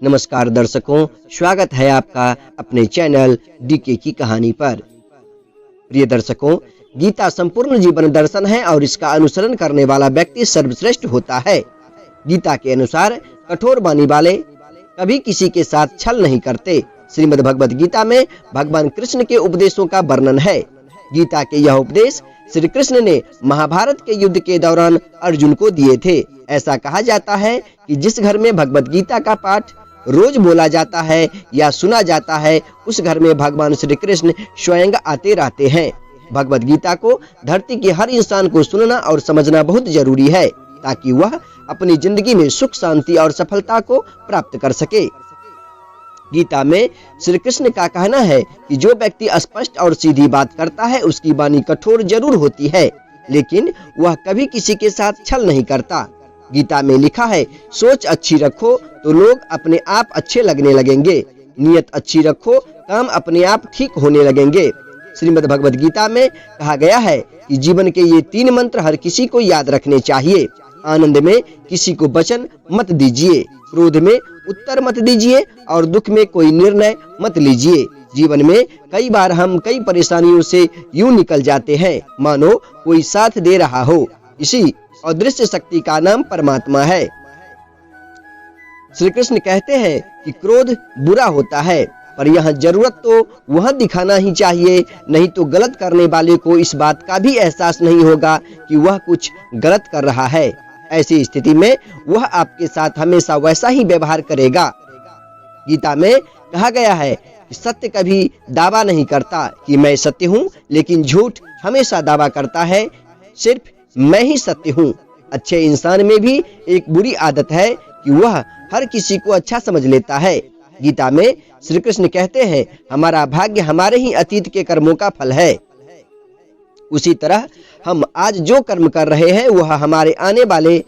नमस्कार दर्शकों, स्वागत है आपका अपने चैनल डीके की कहानी पर। प्रिय दर्शकों, गीता संपूर्ण जीवन दर्शन है और इसका अनुसरण करने वाला व्यक्ति सर्वश्रेष्ठ होता है। गीता के अनुसार कठोर वाणी वाले कभी किसी के साथ छल नहीं करते। श्रीमद् भगवद गीता में भगवान कृष्ण के उपदेशों का वर्णन है। गीता के यह उपदेश श्री कृष्ण ने महाभारत के युद्ध के दौरान अर्जुन को दिए थे। ऐसा कहा जाता है कि जिस घर में भगवद गीता का पाठ रोज बोला जाता है या सुना जाता है, उस घर में भगवान श्री कृष्ण स्वयं आते रहते हैं। भगवद गीता को धरती के हर इंसान को सुनना और समझना बहुत जरूरी है, ताकि वह अपनी जिंदगी में सुख, शांति और सफलता को प्राप्त कर सके। गीता में श्री कृष्ण का कहना है कि जो व्यक्ति स्पष्ट और सीधी बात करता है, उसकी वाणी कठोर जरूर होती है, लेकिन वह कभी किसी के साथ छल नहीं करता। गीता में लिखा है, सोच अच्छी रखो तो लोग अपने आप अच्छे लगने लगेंगे, नियत अच्छी रखो काम अपने आप ठीक होने लगेंगे। श्रीमद् भगवद गीता में कहा गया है कि जीवन के ये 3 मंत्र हर किसी को याद रखने चाहिए। आनंद में किसी को वचन मत दीजिए, क्रोध में उत्तर मत दीजिए और दुख में कोई निर्णय मत लीजिए। जीवन में कई बार हम कई परेशानियों से यूं निकल जाते हैं मानो कोई साथ दे रहा हो। इसी अदृश्य शक्ति का नाम परमात्मा है। श्री कृष्ण कहते हैं कि क्रोध बुरा होता है, पर यह जरूरत तो वह दिखाना ही चाहिए, नहीं तो गलत करने वाले को इस बात का भी एहसास नहीं होगा कि वह कुछ गलत कर रहा है। ऐसी स्थिति में वह आपके साथ हमेशा वैसा ही व्यवहार करेगा। गीता में कहा गया है कि सत्य कभी दावा नहीं करता कि मैं सत्य हूँ, लेकिन झूठ हमेशा दावा करता है सिर्फ मैं ही सत्य हूँ। अच्छे इंसान में भी एक बुरी आदत है कि वह हर किसी को अच्छा समझ लेता है। गीता में श्री कृष्ण कहते हैं, हमारा भाग्य हमारे ही अतीत के कर्मों का फल है। उसी तरह हम आज जो कर्म कर रहे हैं वह हमारे आने वाले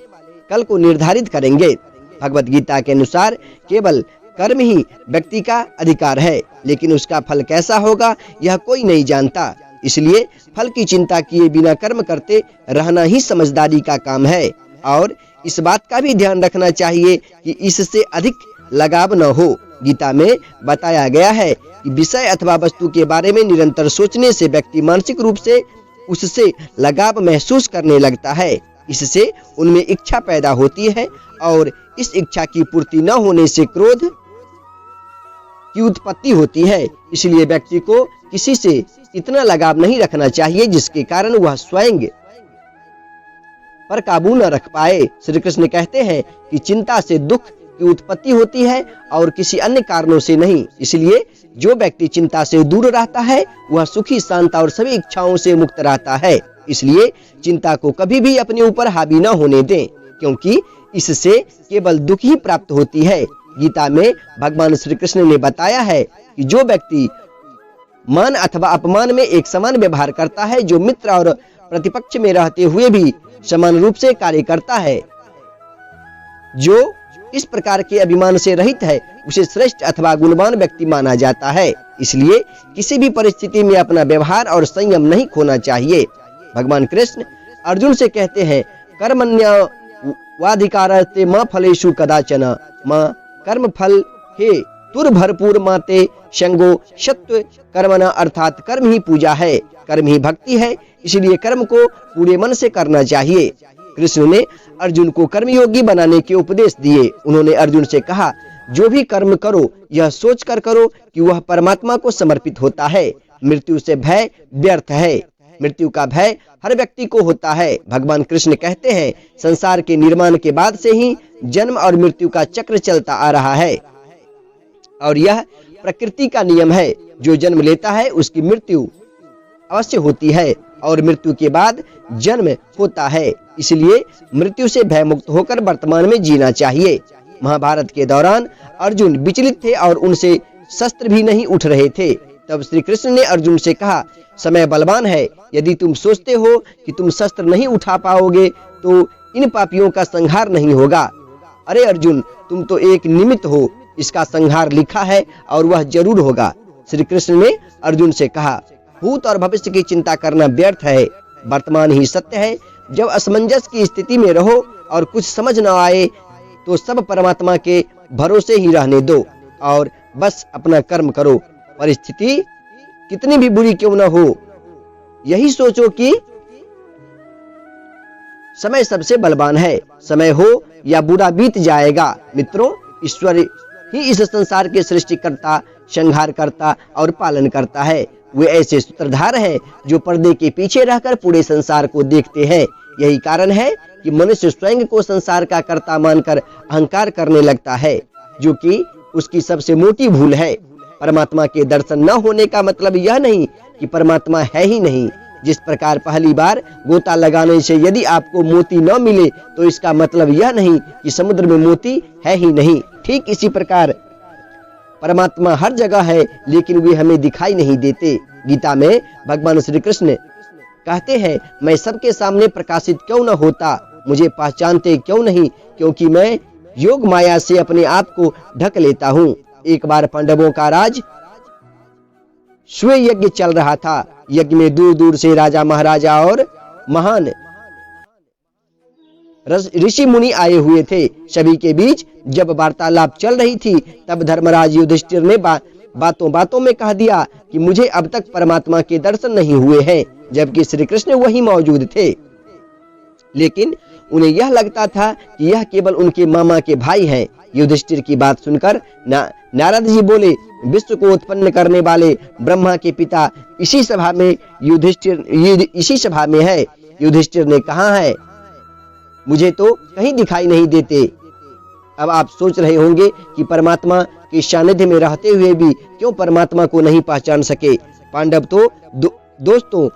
कल को निर्धारित करेंगे। भगवद गीता के अनुसार केवल कर्म ही व्यक्ति का अधिकार है, लेकिन उसका फल कैसा होगा यह कोई नहीं जानता। इसलिए फल की चिंता किए बिना कर्म करते रहना ही समझदारी का काम है। और इस बात का भी ध्यान रखना चाहिए कि इससे अधिक लगाव न हो। गीता में बताया गया है कि विषय अथवा वस्तु के बारे में निरंतर सोचने से व्यक्ति मानसिक रूप से उससे लगाव महसूस करने लगता है। इससे उनमें इच्छा पैदा होती है और इस इच्छा की पूर्ति न होने से क्रोध की उत्पत्ति होती है। इसलिए व्यक्ति को किसी से इतना लगाव नहीं रखना चाहिए जिसके कारण वह स्वयं पर काबू न रख पाए। श्री कृष्ण कहते हैं कि चिंता से दुख की उत्पत्ति होती है और किसी अन्य कारणों से नहीं। इसलिए जो व्यक्ति चिंता से दूर रहता है वह सुखी, शांत और सभी इच्छाओं से मुक्त रहता है। इसलिए चिंता को कभी भी अपने ऊपर हावी न होने दें, क्योंकि इससे केवल दुख ही प्राप्त होती है। गीता में भगवान श्री कृष्ण ने बताया है कि जो व्यक्ति मान अथवा अपमान में एक समान व्यवहार करता है, जो मित्र और प्रतिपक्ष में रहते हुए भी समान रूप से कार्य करता है, जो इस प्रकार के अभिमान से रहित है, उसे श्रेष्ठ अथवा गुणवान व्यक्ति माना जाता है। इसलिए किसी भी परिस्थिति में अपना व्यवहार और संयम नहीं खोना चाहिए। भगवान कृष्ण अर्जुन से कहते हैं, कर्मण्यवाधिकारस्ते मा फलेषु कदाचन मा कर्म फल हे तुर भरपूर माते शंगो सत्व कर्मणा, अर्थात कर्म ही पूजा है, कर्म ही भक्ति है। इसलिए कर्म को पूरे मन से करना चाहिए। कृष्ण ने अर्जुन को कर्मयोगी बनाने के उपदेश दिए। उन्होंने अर्जुन से कहा, जो भी कर्म करो यह सोचकर करो कि वह परमात्मा को समर्पित होता है। मृत्यु से भय व्यर्थ है। मृत्यु का भय हर व्यक्ति को होता है। भगवान कृष्ण कहते हैं, संसार के निर्माण के बाद से ही जन्म और मृत्यु का चक्र चलता आ रहा है और यह प्रकृति का नियम है। जो जन्म लेता है उसकी मृत्यु अवश्य होती है और मृत्यु के बाद जन्म होता है। इसलिए मृत्यु से भयमुक्त होकर वर्तमान में जीना चाहिए। महाभारत के दौरान अर्जुन विचलित थे और उनसे शस्त्र भी नहीं उठ रहे थे। तब श्री कृष्ण ने अर्जुन से कहा, समय बलवान है, यदि तुम सोचते हो कि तुम शस्त्र नहीं उठा पाओगे तो इन पापियों का संहार नहीं होगा। अरे अर्जुन, तुम तो एक निमित्त हो, इसका संहार लिखा है और वह जरूर होगा। श्री कृष्ण ने अर्जुन से कहा, भूत और भविष्य की चिंता करना व्यर्थ है, वर्तमान ही सत्य है। जब असमंजस की स्थिति में रहो और कुछ समझ न आए तो सब परमात्मा के भरोसे ही रहने दो और बस अपना कर्म करो। परिस्थिति कितनी भी बुरी क्यों न हो, यही सोचो कि समय सबसे बलवान है। समय हो या बुरा बीत जाएगा। मित्रों, ईश्वर ही इस संसार के सृष्टिकर्ता, संहारकर्ता और पालन करता है। वे ऐसे सूत्रधार हैं जो पर्दे के पीछे रहकर पूरे संसार को देखते हैं। यही कारण है कि मनुष्य स्वयं को संसार का कर्ता मानकर अहंकार करने लगता है, जो कि उसकी सबसे मोटी भूल है। परमात्मा के दर्शन न होने का मतलब यह नहीं कि परमात्मा है ही नहीं। जिस प्रकार पहली बार गोता लगाने से यदि आपको मोती न मिले तो इसका मतलब यह नहीं कि समुद्र में मोती है ही नहीं। ठीक इसी प्रकार परमात्मा हर जगह है, लेकिन वे हमें दिखाई नहीं देते। गीता में भगवान श्री कृष्ण कहते हैं, मैं सबके सामने प्रकाशित क्यों न होता, मुझे पहचानते क्यों नहीं, क्योंकि मैं योग माया से अपने आप को ढक लेता हूँ। एक बार पांडवों का राज श्वेत यज्ञ चल रहा था। यज्ञ में दूर दूर से राजा महाराजा और महान ऋषि मुनि आए हुए थे। सभी के बीच जब वार्तालाप चल रही थी, तब धर्मराज युधिष्ठिर ने बातों बातों में कह दिया कि मुझे अब तक परमात्मा के दर्शन नहीं हुए हैं, जबकि श्री कृष्ण वहीं मौजूद थे। लेकिन उन्हें यह लगता था कि यह केवल उनके मामा के भाई हैं। युधिष्ठिर की बात सुनकर नारद जी बोले, विश्व को उत्पन्न करने वाले ब्रह्मा के पिता इसी सभा में है। युधिष्ठिर ने कहा है, मुझे तो कहीं दिखाई नहीं देते। अब आप सोच रहे होंगे कि परमात्मा के सानिध्य में रहते हुए भी क्यों परमात्मा को नहीं पहचान सके। पांडव तो दोस्तों,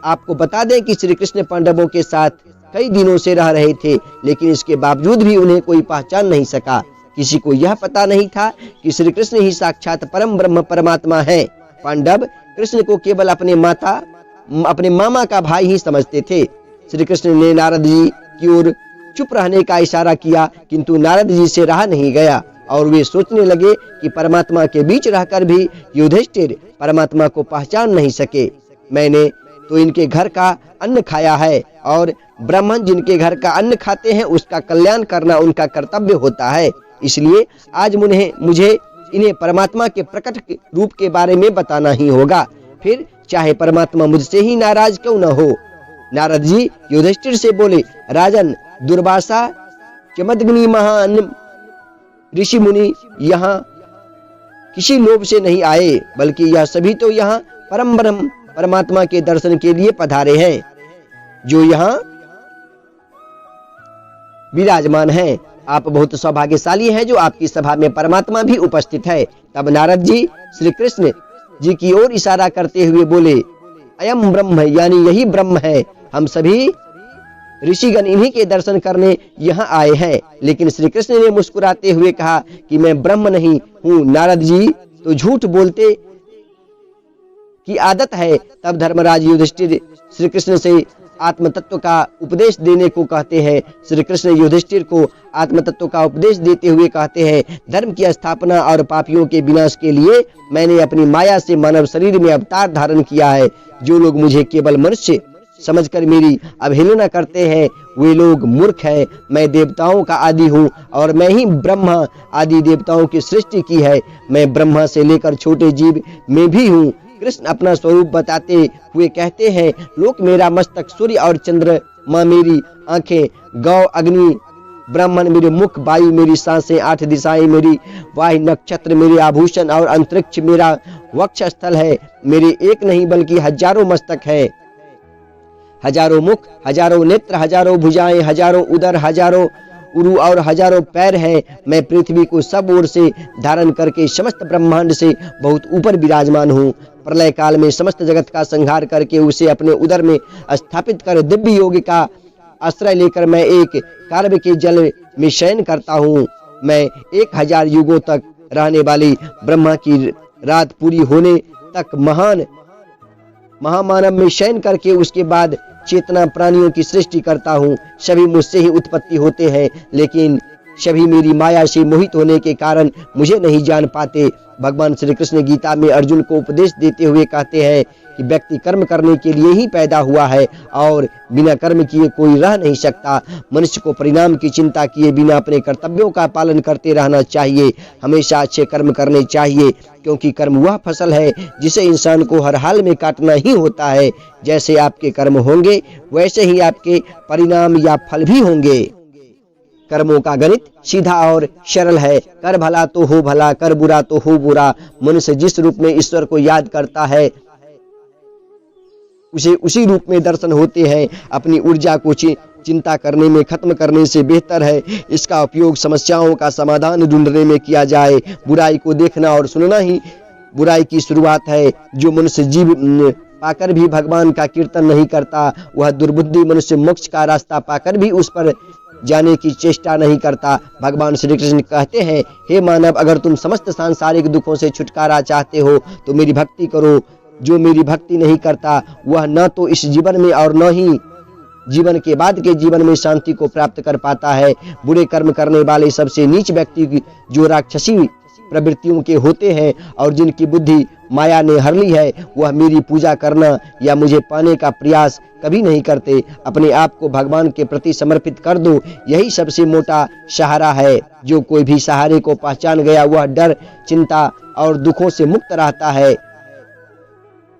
आपको बता दें कि श्री कृष्ण पांडवों के साथ कई दिनों से रह रहे थे, लेकिन इसके बावजूद भी उन्हें कोई पहचान नहीं सका। किसी को यह पता नहीं था कि श्री कृष्ण ही साक्षात परम ब्रह्म परमात्मा है। पांडव कृष्ण को केवल अपने मामा का भाई ही समझते थे। श्री कृष्ण ने नारद जी की ओर चुप रहने का इशारा किया, किंतु नारद जी से रहा नहीं गया और वे सोचने लगे कि परमात्मा के बीच रहकर भी युधिष्ठिर परमात्मा को पहचान नहीं सके। मैंने तो इनके घर का अन्न खाया है और ब्राह्मण जिनके घर का अन्न खाते हैं उसका कल्याण करना उनका कर्तव्य होता है। इसलिए आज मुझे इन्हें परमात्मा के प्रकट रूप के बारे में बताना ही होगा, फिर चाहे परमात्मा मुझसे ही नाराज क्यों न हो। नारद जी युधिष्ठिर से बोले, राजन, दुर्वासा, चमदग्नि महान ऋषि मुनि यहाँ किसी लोभ से नहीं आए, बल्कि यह सभी तो यहाँ परम ब्रह्म परमात्मा के दर्शन के लिए पधारे हैं, जो यहाँ विराजमान हैं। आप बहुत सौभाग्यशाली हैं जो आपकी सभा में परमात्मा भी उपस्थित है। तब नारद जी श्री कृष्ण जी की ओर इशारा करते हुए बोले, अयम ब्रह्म, यानी यही ब्रह्म है। हम सभी ऋषिगण इन्हीं के दर्शन करने यहाँ आए हैं। लेकिन श्री कृष्ण ने मुस्कुराते हुए कहा कि मैं ब्रह्म नहीं हूँ। नारद जी तो झूठ बोलते की आदत है। तब धर्मराज युधिष्ठिर श्री कृष्ण से आत्म तत्व का उपदेश देने को कहते हैं। श्री कृष्ण युधिष्ठिर को आत्म तत्व का उपदेश देते हुए कहते हैं, धर्म की स्थापना और पापियों के विनाश के लिए मैंने अपनी माया से मानव शरीर में अवतार धारण किया है। जो लोग मुझे केवल मनुष्य समझकर मेरी अवहेलना करते हैं, वे लोग मूर्ख हैं। मैं देवताओं का आदि हूँ और मैं ही ब्रह्मा आदि देवताओं की सृष्टि की है। मैं ब्रह्मा से लेकर छोटे जीव में भी हूँ। कृष्ण अपना स्वरूप बताते हुए कहते हैं, लोक मेरा मस्तक, सूर्य और चंद्रमा मेरी आंखें, गौ अग्नि ब्राह्मण मेरे मुख, वायु मेरी सांसें, 8 दिशाएं मेरी वायु, नक्षत्र मेरे आभूषण और अंतरिक्ष मेरा वक्षस्थल है। मेरे एक नहीं बल्कि हजारों मस्तक है, हजारों मुख, हजारों नेत्र, हजारों भुजाएं, हजारों उदर, हजारों उरु और हजारों पैर हैं। मैं पृथ्वी को सब ओर से धारण करके समस्त ब्रह्मांड से बहुत ऊपर विराजमान हूँ। प्रलय काल में समस्त जगत का संहार करके उसे अपने उदर में स्थापित कर दिव्य योग का आश्रय लेकर मैं एक कार्ब के जल में शयन करता हूँ। मैं 1000 युगों तक रहने वाली ब्रह्मा की रात पूरी होने तक महामानव में शयन करके उसके बाद चेतना प्राणियों की सृष्टि करता हूँ। सभी मुझसे ही उत्पत्ति होते हैं, लेकिन सभी मेरी माया से मोहित होने के कारण मुझे नहीं जान पाते। भगवान श्री कृष्ण गीता में अर्जुन को उपदेश देते हुए कहते हैं कि व्यक्ति कर्म करने के लिए ही पैदा हुआ है और बिना कर्म किए कोई रह नहीं सकता। मनुष्य को परिणाम की चिंता किए बिना अपने कर्तव्यों का पालन करते रहना चाहिए। हमेशा अच्छे कर्म करने चाहिए, क्योंकि कर्म वह फसल है जिसे इंसान को हर हाल में काटना ही होता है। जैसे आपके कर्म होंगे वैसे ही आपके परिणाम या फल भी होंगे। कर्मों का गणित सीधा और सरल है। कर भला तो हो भला, कर बुरा तो हो बुरा। मनुष्य जिस रूप में ईश्वर को याद करता है उसे उसी रूप में दर्शन होते हैं। अपनी ऊर्जा को चिंता करने में खत्म करने से बेहतर है इसका उपयोग समस्याओं का समाधान ढूंढने में किया जाए। बुराई को देखना और सुनना ही बुराई की शुरुआत है। जो मनुष्य जीव पाकर भी भगवान का कीर्तन नहीं करता, वह दुर्बुद्धि मनुष्य मोक्ष का रास्ता पाकर भी उस पर जाने की चेष्टा नहीं करता। भगवान श्री कृष्ण कहते हैं, हे मानव, अगर तुम समस्त सांसारिक दुखों से छुटकारा चाहते हो तो मेरी भक्ति करो। जो मेरी भक्ति नहीं करता वह न तो इस जीवन में और न ही जीवन के बाद के जीवन में शांति को प्राप्त कर पाता है। बुरे कर्म करने वाले सबसे नीच व्यक्ति जो राक्षसी प्रवृत्तियों के होते हैं और जिनकी बुद्धि माया ने हर ली है, वह मेरी पूजा करना या मुझे पाने का प्रयास कभी नहीं करते। अपने आप को भगवान के प्रति समर्पित कर दो, यही सबसे मोटा सहारा है। जो कोई भी सहारे को पहचान गया वह डर, चिंता और दुखों से मुक्त रहता है।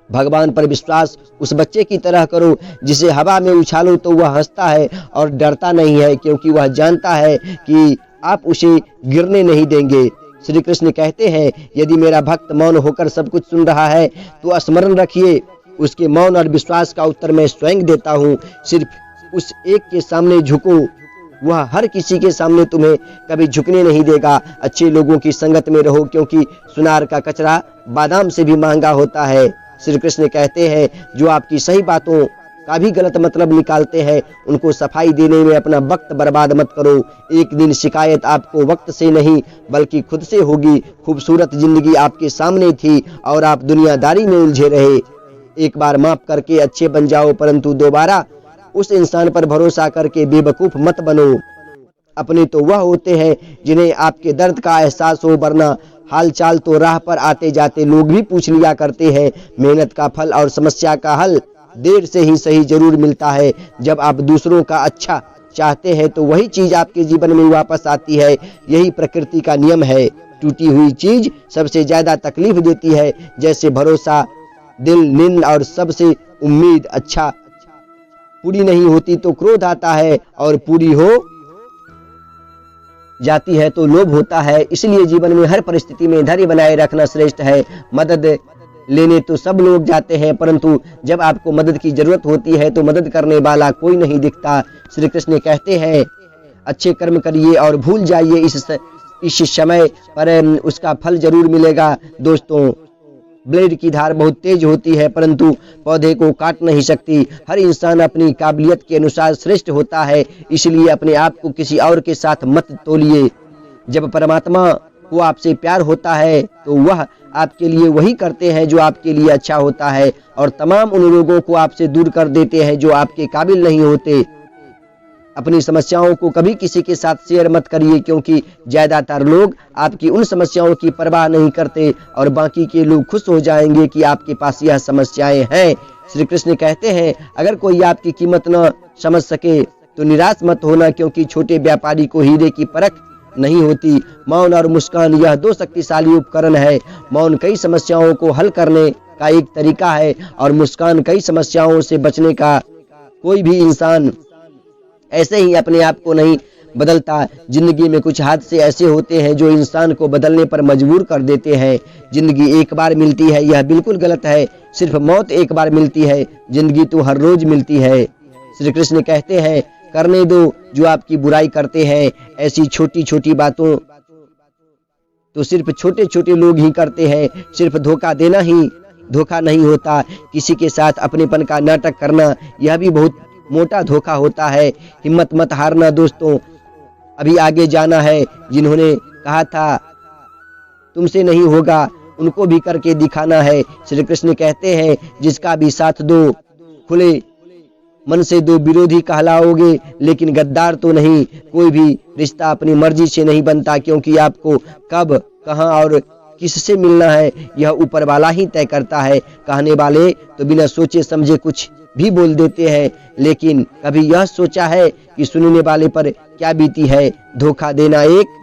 भगवान पर विश्वास उस बच्चे की तरह करो जिसे हवा में उछालो तो वह हंसता है और डरता नहीं है, क्योंकि वह जानता है कि आप उसे गिरने नहीं देंगे। श्री कृष्ण कहते हैं, यदि मेरा भक्त मौन होकर सब कुछ सुन रहा है तो स्मरण रखिए, उसके मौन और विश्वास का उत्तर मैं स्वयं देता हूँ। सिर्फ उस एक के सामने झुको, वह हर किसी के सामने तुम्हें कभी झुकने नहीं देगा। अच्छे लोगों की संगत में रहो, क्योंकि सुनार का कचरा बादाम से भी महंगा होता है। श्री कृष्ण कहते हैं, जो आपकी सही बातों का भी गलत मतलब निकालते हैं, उनको सफाई देने में अपना वक्त बर्बाद मत करो। एक दिन शिकायत आपको वक्त से नहीं बल्कि खुद से होगी। खूबसूरत जिंदगी आपके सामने थी और आप दुनियादारी में उलझे रहे। एक बार माफ करके अच्छे बन जाओ, परंतु दोबारा उस इंसान पर भरोसा करके बेवकूफ मत बनो। अपने तो वह होते हैं जिन्हें आपके दर्द का एहसास हो, वरना हाल चाल तो राह पर आते जाते लोग भी पूछ लिया करते हैं। मेहनत का फल और समस्या का हल देर से ही सही जरूर मिलता है। जब आप दूसरों का अच्छा चाहते हैं तो वही चीज आपके जीवन में वापस आती है। यही प्रकृति का नियम है। टूटी हुई चीज सबसे ज्यादा तकलीफ देती है, जैसे भरोसा, दिल, नींद और सबसे उम्मीद। अच्छा पूरी नहीं होती तो क्रोध आता है और पूरी हो जाती है तो लोभ होता है। इसलिए जीवन में हर परिस्थिति में धैर्य बनाए रखना श्रेष्ठ है। मदद लेने तो सब लोग जाते हैं, परंतु जब आपको मदद की जरूरत होती है तो मदद करने वाला कोई नहीं दिखता। श्री कृष्ण कहते हैं, अच्छे कर्म करिए और भूल जाइए, इस समय पर उसका फल जरूर मिलेगा। दोस्तों, ब्लेड की धार बहुत तेज होती है, परंतु पौधे को काट नहीं सकती। हर इंसान अपनी काबिलियत के अनुसार श्रेष्ठ होता है, इसलिए अपने आप को किसी और के साथ मत तोलिए। जब परमात्मा को आपसे प्यार होता है तो वह आपके लिए वही करते हैं जो आपके लिए अच्छा होता है, और तमाम उन लोगों को आपसे दूर कर देते हैं जो आपके काबिल नहीं होते। अपनी समस्याओं को कभी किसी के साथ शेयर मत करिए, क्योंकि ज्यादातर लोग आपकी उन समस्याओं की परवाह नहीं करते और बाकी के लोग खुश हो जाएंगे कि आपके पास यह समस्याएं हैं। श्री कृष्ण कहते हैं, अगर कोई आपकी कीमत न समझ सके तो निराश मत होना, क्योंकि छोटे व्यापारी को हीरे की परख नहीं होती। मौन और मुस्कान, यह दो शक्तिशाली उपकरण है। मौन कई समस्याओं को हल करने का एक तरीका है और मुस्कान कई समस्याओं से बचने का। कोई भी इंसान ऐसे ही अपने आप को नहीं बदलता। जिंदगी में कुछ हादसे ऐसे होते हैं जो इंसान को बदलने पर मजबूर कर देते हैं। जिंदगी एक बार मिलती है, यह बिल्कुल गलत है। सिर्फ मौत एक बार मिलती है, जिंदगी तो हर रोज मिलती है। श्री कृष्ण कहते हैं, करने दो जो आपकी बुराई करते हैं। ऐसी छोटी छोटी बातों तो सिर्फ छोटे छोटे लोग ही करते हैं। सिर्फ धोखा देना ही धोखा नहीं होता। किसी के साथ अपनेपन का नाटक करना, यह भी बहुत मोटा धोखा होता है। हिम्मत मत हारना दोस्तों, अभी आगे जाना है। जिन्होंने कहा था तुमसे नहीं होगा, उनको भी करके दिखाना है। श्री कृष्ण कहते हैं, जिसका भी साथ दो, खुले मन से दो विरोधी कहलाओगे, लेकिन गद्दार तो नहीं। कोई भी रिश्ता अपनी मर्जी से नहीं बनता, क्योंकि आपको कब, कहां और किससे मिलना है यह ऊपर वाला ही तय करता है। कहने वाले तो बिना सोचे समझे कुछ भी बोल देते हैं, लेकिन कभी यह सोचा है कि सुनने वाले पर क्या बीती है। धोखा देना एक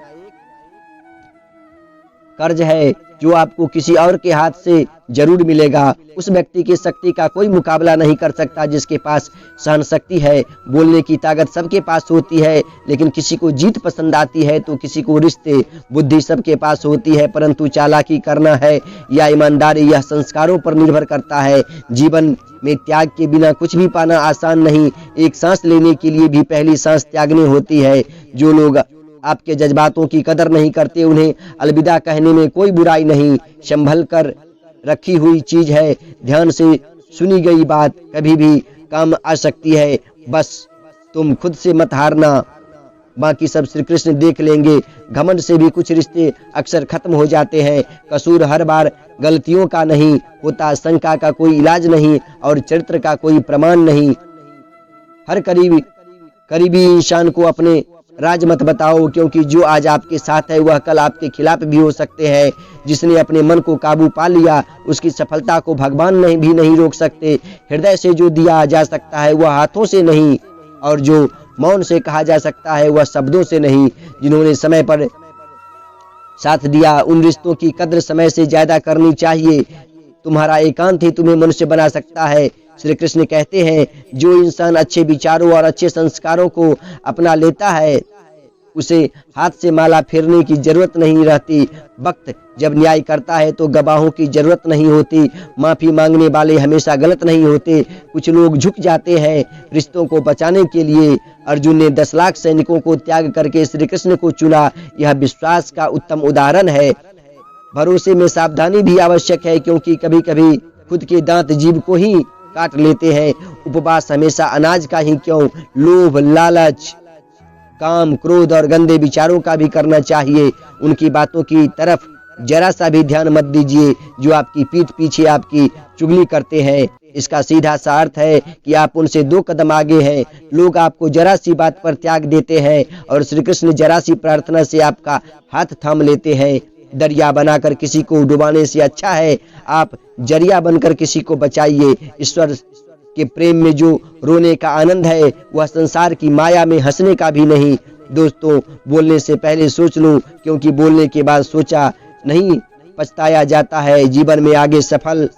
कर्ज है जो आपको किसी और के हाथ से जरूर मिलेगा। उस व्यक्ति की शक्ति का कोई मुकाबला नहीं कर सकता जिसके पास सहन शक्ति है। बोलने की ताकत सबके पास होती है, लेकिन किसी को जीत पसंद आती है तो किसी को रिश्ते। बुद्धि सबके पास होती है, परंतु चालाकी करना है या ईमानदारी यह संस्कारों पर निर्भर करता है। जीवन में त्याग के बिना कुछ भी पाना आसान नहीं। एक सांस लेने के लिए भी पहली सांस त्यागनी होती है। जो लोग आपके जज्बातों की कदर नहीं करते उन्हें अलविदा कहने में कोई बुराई नहीं। संभल कर रखी हुई चीज है। ध्यान से सुनी गई बात कभी भी काम आ सकती है। बस तुम खुद से मत हारना, बाकी सब श्री कृष्ण देख लेंगे। घमंड से भी कुछ रिश्ते अक्सर खत्म हो जाते हैं। कसूर हर बार गलतियों का नहीं होता, शंका का कोई इलाज नहीं और चरित्र का कोई प्रमाण नहीं। हर करीबी इंसान को अपने राज मत बताओ, क्योंकि जो आज आपके साथ है वह कल आपके खिलाफ भी हो सकते हैं। जिसने अपने मन को काबू पा लिया उसकी सफलता को भगवान भी नहीं रोक सकते। हृदय से जो दिया जा सकता है वह हाथों से नहीं, और जो मौन से कहा जा सकता है वह शब्दों से नहीं। जिन्होंने समय पर साथ दिया उन रिश्तों की कद्र समय से ज्यादा करनी चाहिए। तुम्हारा एकांत ही तुम्हें मनुष्य बना सकता है। श्री कृष्ण कहते हैं, जो इंसान अच्छे विचारों और अच्छे संस्कारों को अपना लेता है उसे हाथ से माला फेरने की जरूरत नहीं रहती। वक्त जब न्याय करता है तो गवाहों की जरूरत नहीं होती। माफी मांगने वाले हमेशा गलत नहीं होते। कुछ लोग झुक जाते हैं रिश्तों को बचाने के लिए। अर्जुन ने 10 लाख सैनिकों को त्याग करके श्री कृष्ण को चुना। यह विश्वास का उत्तम उदाहरण है। भरोसे में सावधानी भी आवश्यक है, क्योंकि कभी कभी खुद के दांत जीभ को ही काट लेते हैं। उपवास हमेशा अनाज का ही क्यों, लोभ, लालच, काम, क्रोध और गंदे विचारों का भी करना चाहिए। उनकी बातों की तरफ जरा सा भी ध्यान मत दीजिए जो आपकी पीठ पीछे आपकी चुगली करते हैं। इसका सीधा सा अर्थ है कि आप उनसे 2 कदम आगे हैं। लोग आपको जरा सी बात पर त्याग देते हैं और श्री कृष्ण जरा सी प्रार्थना से आपका हाथ थाम लेते हैं। दरिया बनाकर किसी को डुबाने से अच्छा है आप जरिया बनकर किसी को बचाइए। ईश्वर के प्रेम में जो रोने का आनंद है वह संसार की माया में हंसने का भी नहीं। दोस्तों, बोलने से पहले सोच लो, क्योंकि बोलने के बाद सोचा नहीं पछताया जाता है। जीवन में आगे सफल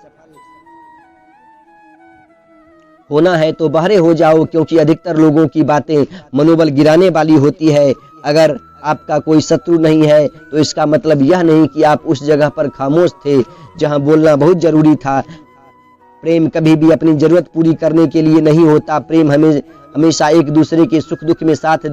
होना है तो बहरे हो जाओ, क्योंकि अधिकतर लोगों की बातें मनोबल गिराने वाली होती है। अगर आपका कोई शत्रु नहीं है तो इसका मतलब यह नहीं कि आप उस जगह पर खामोश थे जहां बोलना बहुत जरूरी था। प्रेम कभी भी अपनी जरूरत पूरी करने के लिए नहीं होता। प्रेम हमेशा एक दूसरे के सुख दुख में साथ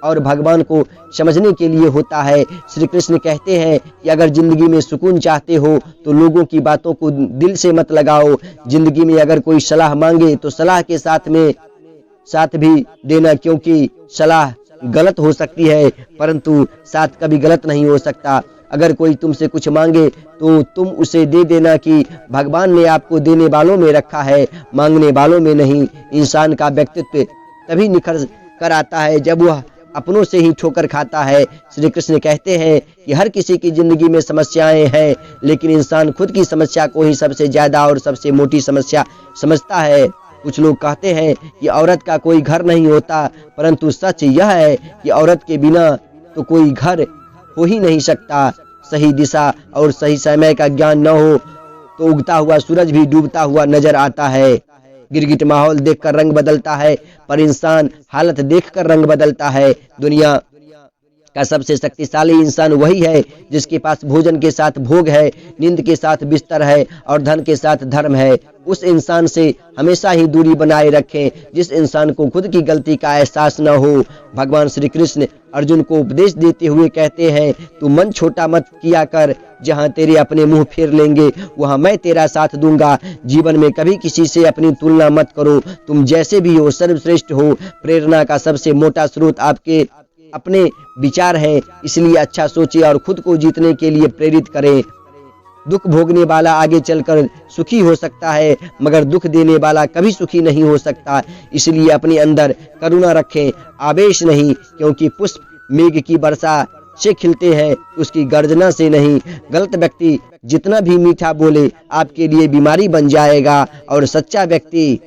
और भगवान को समझने के लिए होता है। श्री कृष्ण कहते हैं कि अगर जिंदगी में सुकून चाहते हो तो लोगों की बातों को दिल से मत लगाओ। जिंदगी में अगर कोई सलाह मांगे तो सलाह के साथ भी देना, क्योंकि सलाह गलत हो सकती है परंतु साथ कभी गलत नहीं हो सकता। अगर कोई तुमसे कुछ मांगे तो तुम उसे दे देना कि भगवान ने आपको देने वालों में रखा है, मांगने वालों में नहीं। इंसान का व्यक्तित्व तभी निखर कर आता है जब वह अपनों से ही ठोकर खाता है। श्री कृष्ण कहते हैं कि हर किसी की जिंदगी में समस्याएं हैं, लेकिन इंसान खुद की समस्या को ही सबसे ज्यादा और सबसे मोटी समस्या समझता है। कुछ लोग कहते हैं कि औरत का कोई घर नहीं होता, परंतु सच यह है कि औरत के बिना तो कोई घर हो ही नहीं सकता। सही दिशा और सही समय का ज्ञान न हो तो उगता हुआ सूरज भी डूबता हुआ नजर आता है। गिरगिट माहौल देखकर रंग बदलता है, पर इंसान हालत देखकर रंग बदलता है। दुनिया का सबसे शक्तिशाली इंसान वही है जिसके पास भोजन के साथ भोग है, नींद के साथ बिस्तर है और धन के साथ धर्म है। उस इंसान से हमेशा ही दूरी बनाए रखें जिस इंसान को खुद की गलती का एहसास न हो। भगवान श्री कृष्ण अर्जुन को उपदेश देते हुए कहते हैं, तू मन छोटा मत किया कर, जहां तेरे अपने मुंह फेर लेंगे वहां मैं तेरा साथ दूंगा। जीवन में कभी किसी से अपनी तुलना मत करो। तुम जैसे भी हो सर्वश्रेष्ठ हो। प्रेरणा का सबसे मोटा स्रोत आपके अपने विचार है, इसलिए अच्छा सोचे और खुद को जीतने के लिए प्रेरित करें। दुख भोगने वाला आगे चलकर सुखी हो सकता है, मगर दुख देने वाला कभी सुखी नहीं हो सकता। इसलिए अपने अंदर करुणा रखें, आवेश नहीं, क्योंकि पुष्प मेघ की वर्षा से खिलते हैं, उसकी गर्जना से नहीं। गलत व्यक्ति जितना भी मीठा बोले आपके लिए बीमारी बन जाएगा, और सच्चा व्यक्ति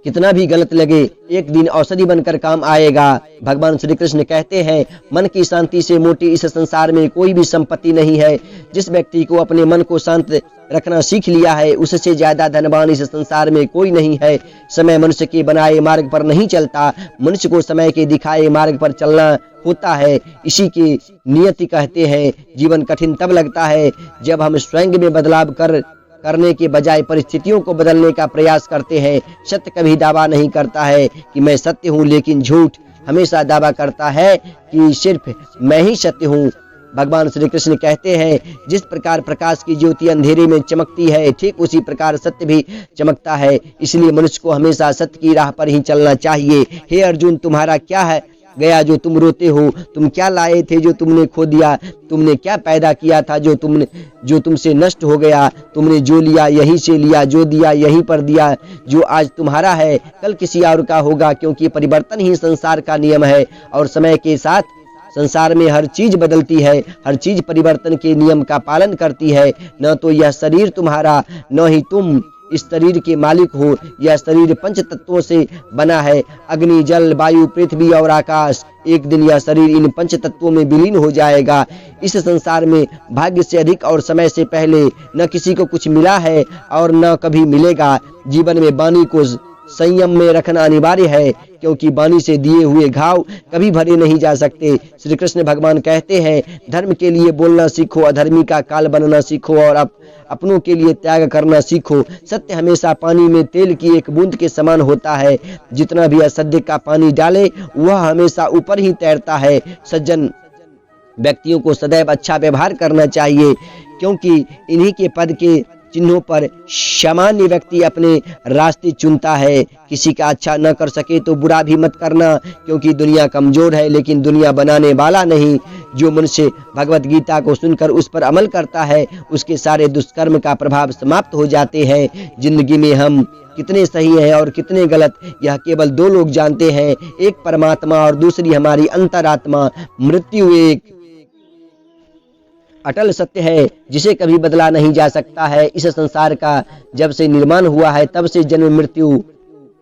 कितना भी गलत लगे एक दिन औषधि बनकर काम आएगा। भगवान श्री कृष्ण कहते हैं, मन की शांति से मोटी इस संसार में कोई भी संपत्ति नहीं है। जिस व्यक्ति को अपने मन को शांत रखना सीख लिया है, उससे ज्यादा धनवान इस संसार में कोई नहीं है। समय मनुष्य के बनाए मार्ग पर नहीं चलता, मनुष्य को समय के दिखाए मार्ग पर चलना होता है। इसी की नियति कहते हैं। जीवन कठिन तब लगता है जब हम स्वयं में बदलाव करने के बजाय परिस्थितियों को बदलने का प्रयास करते हैं। सत्य कभी दावा नहीं करता है कि मैं सत्य हूँ, लेकिन झूठ हमेशा दावा करता है कि सिर्फ मैं ही सत्य हूँ। भगवान श्री कृष्ण कहते हैं, जिस प्रकार प्रकाश की ज्योति अंधेरे में चमकती है, ठीक उसी प्रकार सत्य भी चमकता है। इसलिए मनुष्य को हमेशा सत्य की राह पर ही चलना चाहिए। हे अर्जुन, तुम्हारा क्या है गया जो तुम रोते हो? तुम क्या लाए थे जो तुमने खो दिया? तुमने क्या पैदा किया था जो तुमसे नष्ट हो गया? तुमने जो लिया यहीं से लिया, जो दिया यहीं पर दिया। जो आज तुम्हारा है कल किसी और का होगा, क्योंकि परिवर्तन ही संसार का नियम है। और समय के साथ संसार में हर चीज बदलती है, हर चीज परिवर्तन के नियम का पालन करती है। न तो यह शरीर तुम्हारा, न ही तुम इस शरीर के मालिक हो। यह शरीर पंच तत्वों से बना है, अग्नि, जल, वायु, पृथ्वी और आकाश। एक दिन यह शरीर इन पंच तत्वों में विलीन हो जाएगा। इस संसार में भाग्य से अधिक और समय से पहले न किसी को कुछ मिला है और न कभी मिलेगा। जीवन में वाणी को संयम में रखना अनिवार्य है, क्योंकि वाणी से दिए हुए घाव कभी भरे नहीं जा सकते। श्री कृष्ण भगवान कहते हैं, धर्म के लिए बोलना सीखो, अधर्मी का काल बनना सीखो और अपनों के लिए त्याग करना सीखो। सत्य हमेशा पानी में तेल की एक बूंद के समान होता है। जितना भी असत्य का पानी डाले वह हमेशा ऊपर ही तैरता है। सज्जन व्यक्तियों को सदैव अच्छा व्यवहार करना चाहिए, क्योंकि इन्हीं के पद के चिन्हों पर सामान्य व्यक्ति अपने रास्ते चुनता है। किसी का अच्छा न कर सके तो बुरा भी मत करना, क्योंकि दुनिया कमजोर है लेकिन दुनिया बनाने वाला नहीं। जो मनुष्य भगवत गीता को सुनकर उस पर अमल करता है, उसके सारे दुष्कर्म का प्रभाव समाप्त हो जाते हैं। जिंदगी में हम कितने सही हैं और कितने गलत, यह केवल दो लोग जानते हैं, एक परमात्मा और दूसरी हमारी अंतरात्मा। मृत्यु एक अटल सत्य है जिसे कभी बदला नहीं जा सकता है। इस संसार का जब से निर्माण हुआ है तब से जन्म मृत्यु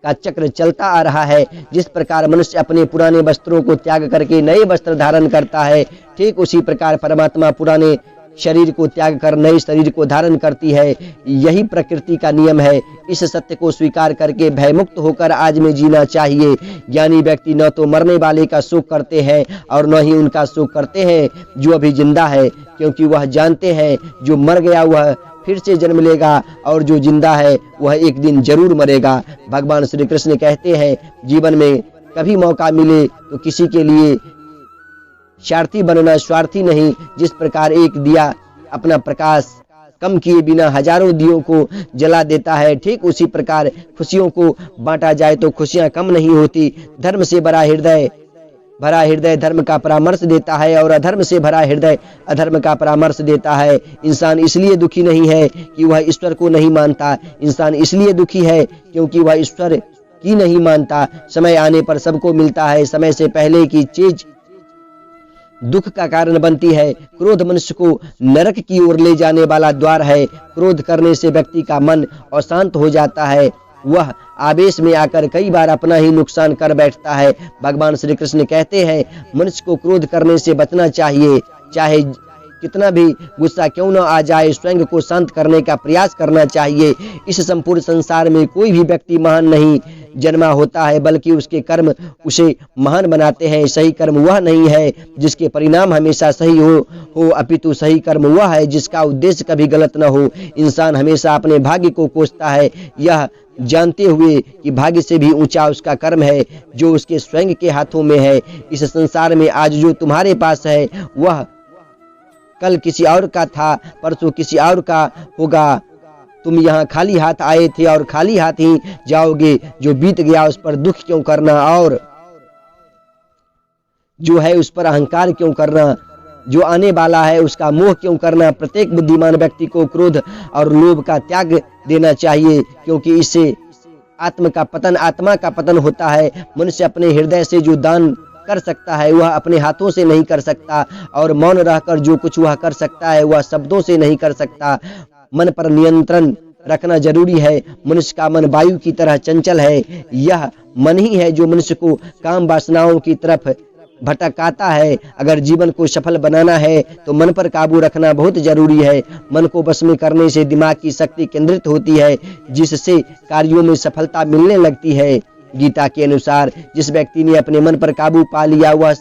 का चक्र चलता आ रहा है। जिस प्रकार मनुष्य अपने पुराने वस्त्रों को त्याग करके नए वस्त्र धारण करता है, ठीक उसी प्रकार परमात्मा पुराने शरीर को त्याग कर नए शरीर को धारण करती है। यही प्रकृति का नियम है। इस सत्य को स्वीकार करके भयमुक्त होकर आज में जीना चाहिए। ज्ञानी व्यक्ति न तो मरने वाले का शोक करते हैं और न ही उनका शोक करते हैं जो अभी जिंदा है, क्योंकि वह जानते हैं जो मर गया वह फिर से जन्म लेगा और जो जिंदा है वह एक दिन जरूर मरेगा। भगवान श्री कृष्ण कहते हैं, जीवन में कभी मौका मिले तो किसी के लिए स्वार्थी बनना, स्वार्थी नहीं। जिस प्रकार एक दिया अपना प्रकाश कम किए बिना हजारों दियों को जला देता है, ठीक उसी प्रकार खुशियों को बांटा जाए तो खुशियां कम नहीं होती। धर्म से भरा हृदय धर्म का परामर्श देता है और अधर्म से भरा हृदय अधर्म का परामर्श देता है। इंसान इसलिए दुखी नहीं है कि वह ईश्वर को नहीं मानता, इंसान इसलिए दुखी है क्योंकि वह ईश्वर की नहीं मानता। समय आने पर सबको मिलता है, समय से पहले की चीज दुख का कारण बनती है। क्रोध मनुष्य को नरक की ओर ले जाने वाला द्वार है। क्रोध करने से व्यक्ति का मन अशांत हो जाता है, वह आवेश में आकर कई बार अपना ही नुकसान कर बैठता है। भगवान श्री कृष्ण कहते हैं, मनुष्य को क्रोध करने से बचना चाहिए। चाहे कितना भी गुस्सा क्यों न आ जाए, स्वयं को शांत करने का प्रयास करना चाहिए। इस संपूर्ण संसार में कोई भी व्यक्ति महान नहीं जन्मा होता है, बल्कि उसके कर्म उसे महान बनाते हैं। सही कर्म वह नहीं है जिसके परिणाम हमेशा सही हो, अपितु सही कर्म वह है जिसका उद्देश्य कभी गलत न हो। इंसान हमेशा अपने भाग्य को कोसता है, यह जानते हुए कि भाग्य से भी ऊंचा उसका कर्म है जो उसके स्वयं के हाथों में है। इस संसार में आज जो तुम्हारे पास है वह कल किसी और का था, परसों किसी और का होगा। तुम यहाँ खाली हाथ आए थे और खाली हाथ ही जाओगे। जो बीत गया उस पर दुख क्यों करना और जो है उस पर अहंकार क्यों करना? जो आने वाला है उसका मोह क्यों करना? प्रत्येक बुद्धिमान व्यक्ति को क्रोध और लोभ का त्याग देना चाहिए, क्योंकि इससे आत्मा का पतन होता है। मनुष्य अपने हृदय से जो दान कर सकता है वह अपने हाथों से नहीं कर सकता, और मौन रहकर जो कुछ वह कर सकता है वह शब्दों से नहीं कर सकता। मन पर नियंत्रण रखना जरूरी है। मनुष्य का मन वायु की तरह चंचल है। यह मन ही है जो मनुष्य को काम वासनाओं की तरफ भटकाता है। अगर जीवन को सफल बनाना है तो मन पर काबू रखना बहुत जरूरी है। मन को वश में करने से दिमाग की शक्ति केंद्रित होती है, जिससे कार्यों में सफलता मिलने लगती है। गीता के अनुसार जिस व्यक्ति ने अपने मन पर काबू पा लिया वह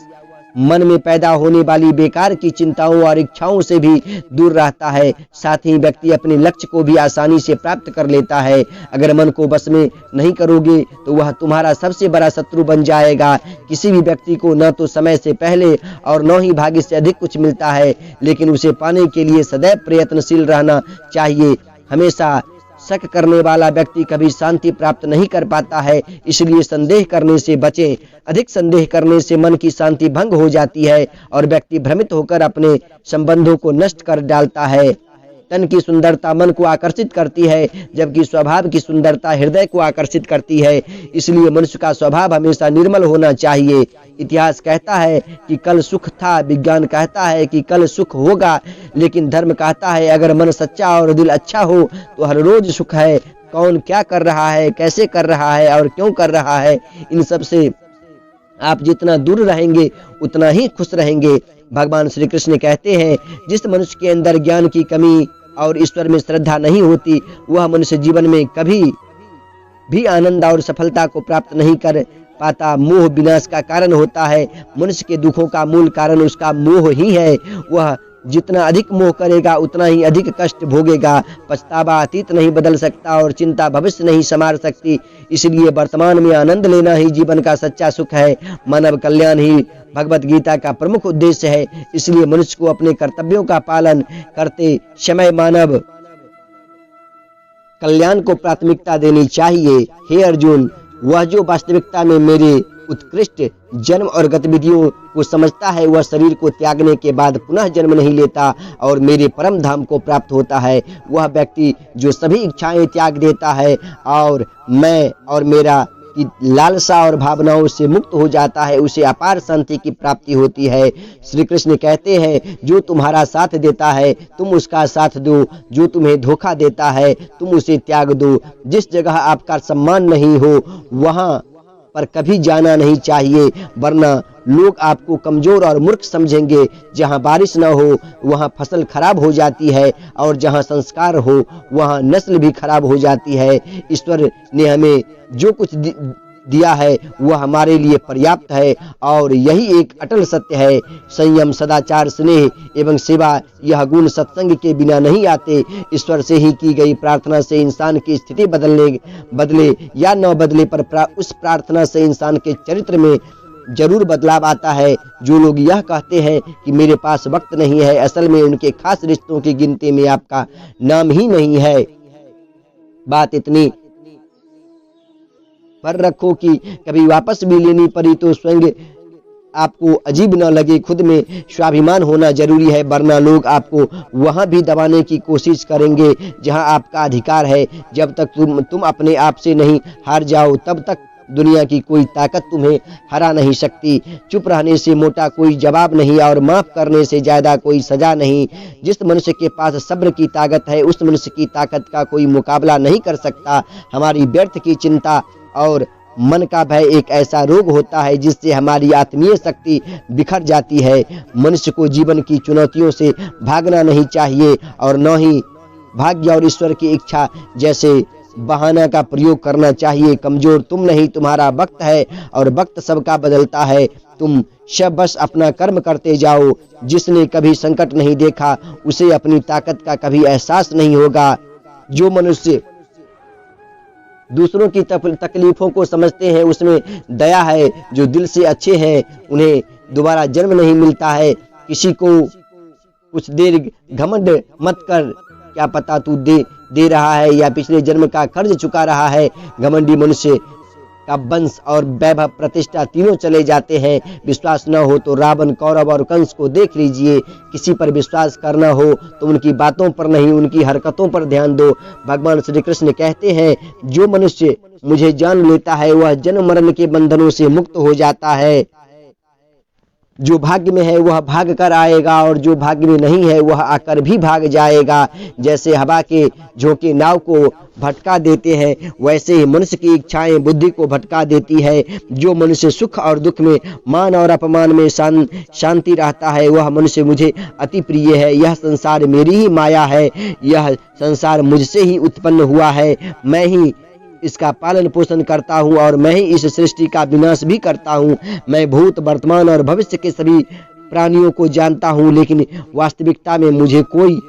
मन में पैदा होने वाली बेकार की चिंताओं और इच्छाओं से भी दूर रहता है। साथ ही व्यक्ति अपने लक्ष्य को भी आसानी से प्राप्त कर लेता है। अगर मन को बस में नहीं करोगे तो वह तुम्हारा सबसे बड़ा शत्रु बन जाएगा। किसी भी व्यक्ति को न तो समय से पहले और न ही भाग्य से अधिक कुछ मिलता है, लेकिन उसे पाने के लिए सदैव प्रयत्नशील रहना चाहिए। हमेशा शक करने वाला व्यक्ति कभी शांति प्राप्त नहीं कर पाता है, इसलिए संदेह करने से बचें। अधिक संदेह करने से मन की शांति भंग हो जाती है और व्यक्ति भ्रमित होकर अपने संबंधों को नष्ट कर डालता है। तन की सुंदरता मन को आकर्षित करती है, जबकि स्वभाव की सुंदरता हृदय को आकर्षित करती है। इसलिए मनुष्य का स्वभाव हमेशा निर्मल होना चाहिए। इतिहास कहता है कि कल सुख था, विज्ञान कहता है कि कल सुख होगा, लेकिन धर्म कहता है अगर मन सच्चा और दिल अच्छा हो तो हर रोज सुख है। कौन क्या कर रहा है, कैसे कर रहा है और क्यों कर रहा है, इन सब से आप जितना दूर रहेंगे उतना ही खुश रहेंगे। भगवान श्री कृष्ण कहते हैं जिस मनुष्य के अंदर ज्ञान की कमी और ईश्वर में श्रद्धा नहीं होती वह मनुष्य जीवन में कभी भी आनंद और सफलता को प्राप्त नहीं कर पाता। मोह विनाश का कारण होता है। मनुष्य के दुखों का मूल कारण उसका मोह ही है। वह जितना अधिक मोह करेगा उतना ही अधिक कष्ट भोगेगा। पछतावा अतीत नहीं बदल सकता और चिंता भविष्य नहीं संवार सकती। इसलिए वर्तमान में आनंद लेना ही जीवन का सच्चा सुख है। मानव कल्याण ही भगवत गीता का प्रमुख उद्देश्य है। इसलिए मनुष्य को अपने कर्तव्यों का पालन करते समय मानव कल्याण को प्राथमिकता देनी चाहिए। हे अर्जुन, वह जो वास्तविकता में मेरे उत्कृष्ट जन्म और गतिविधियों को समझता है वह शरीर को त्यागने के बाद पुनः जन्म नहीं लेता और मेरे परम धाम को प्राप्त होता है। वह व्यक्ति जो सभी इच्छाएं त्याग देता है और मैं और मेरा की लालसा और भावनाओं से मुक्त हो जाता है उसे अपार शांति की प्राप्ति होती है। श्री कृष्ण कहते हैं जो तुम्हारा साथ देता है तुम उसका साथ दो, जो तुम्हें धोखा देता है तुम उसे त्याग दो। जिस जगह आपका सम्मान नहीं हो वहां पर कभी जाना नहीं चाहिए, वरना लोग आपको कमजोर और मूर्ख समझेंगे। जहां बारिश न हो वहां फसल खराब हो जाती है और जहां संस्कार हो वहां नस्ल भी खराब हो जाती है। ईश्वर ने हमें जो कुछ दिया है वह हमारे लिए पर्याप्त है और यही एक अटल सत्य है। संयम, सदाचार, स्नेह एवं सेवा यह गुण सत्संग के बिना नहीं आते। ईश्वर से ही की गई प्रार्थना से इंसान की स्थिति बदले या न बदले पर उस प्रार्थना से इंसान के चरित्र में जरूर बदलाव आता है। जो लोग यह कहते हैं कि मेरे पास वक्त नहीं है, असल में उनके खास रिश्तों की गिनती में आपका नाम ही नहीं है। बात इतनी पर रखो कि कभी वापस भी लेनी पड़ी तो स्वयं आपको अजीब न लगे। खुद में स्वाभिमान होना जरूरी है, वरना लोग आपको वहां भी दबाने की कोशिश करेंगे जहां आपका अधिकार है। जब तक तुम अपने आप से नहीं हार जाओ तब तक दुनिया की कोई ताकत तुम्हें हरा नहीं सकती। चुप रहने से मोटा कोई जवाब नहीं और माफ करने से ज्यादा कोई सजा नहीं। जिस मनुष्य के पास सब्र की ताकत है उस मनुष्य की ताकत का कोई मुकाबला नहीं कर सकता। हमारी व्यर्थ की चिंता और मन का भय एक ऐसा रोग होता है जिससे हमारी आत्मीय शक्ति बिखर जाती है। मनुष्य को जीवन की चुनौतियों से भागना नहीं चाहिए और न ही भाग्य और ईश्वर की इच्छा जैसे बहाना का प्रयोग करना चाहिए। कमजोर तुम नहीं, तुम्हारा वक्त है और वक्त सबका बदलता है। तुम सब बस अपना कर्म करते जाओ। जिसने कभी संकट नहीं देखा उसे अपनी ताकत का कभी एहसास नहीं होगा। जो मनुष्य दूसरों की तकलीफों को समझते हैं उसमें दया है। जो दिल से अच्छे हैं उन्हें दोबारा जन्म नहीं मिलता है। किसी को कुछ देर घमंड मत कर, क्या पता तू दे रहा है या पिछले जन्म का कर्ज चुका रहा है। घमंडी मनुष्य का वंश और वैभव प्रतिष्ठा तीनों चले जाते हैं। विश्वास न हो तो रावण, कौरव और कंस को देख लीजिए। किसी पर विश्वास करना हो तो उनकी बातों पर नहीं उनकी हरकतों पर ध्यान दो। भगवान श्री कृष्ण कहते हैं जो मनुष्य मुझे जान लेता है वह जन्म मरण के बंधनों से मुक्त हो जाता है। जो भाग्य में है वह भाग कर आएगा और जो भाग्य में नहीं है वह आकर भी भाग जाएगा। जैसे हवा के झोंके नाव को भटका देते हैं, वैसे ही मनुष्य की इच्छाएं बुद्धि को भटका देती है। जो मनुष्य सुख और दुख में, मान और अपमान में शांति रहता है, वह मनुष्य मुझे अति प्रिय है। यह संसार मेरी ही माया है, यह संसार मुझसे ही उत्पन्न हुआ है। मैं ही इसका पालन पोषण करता हूँ और मैं ही इस सृष्टि का विनाश भी करता हूँ। मैं भूत, वर्तमान और भविष्य के सभी प्राणियों को जानता हूँ, लेकिन वास्तविकता में मुझे कोई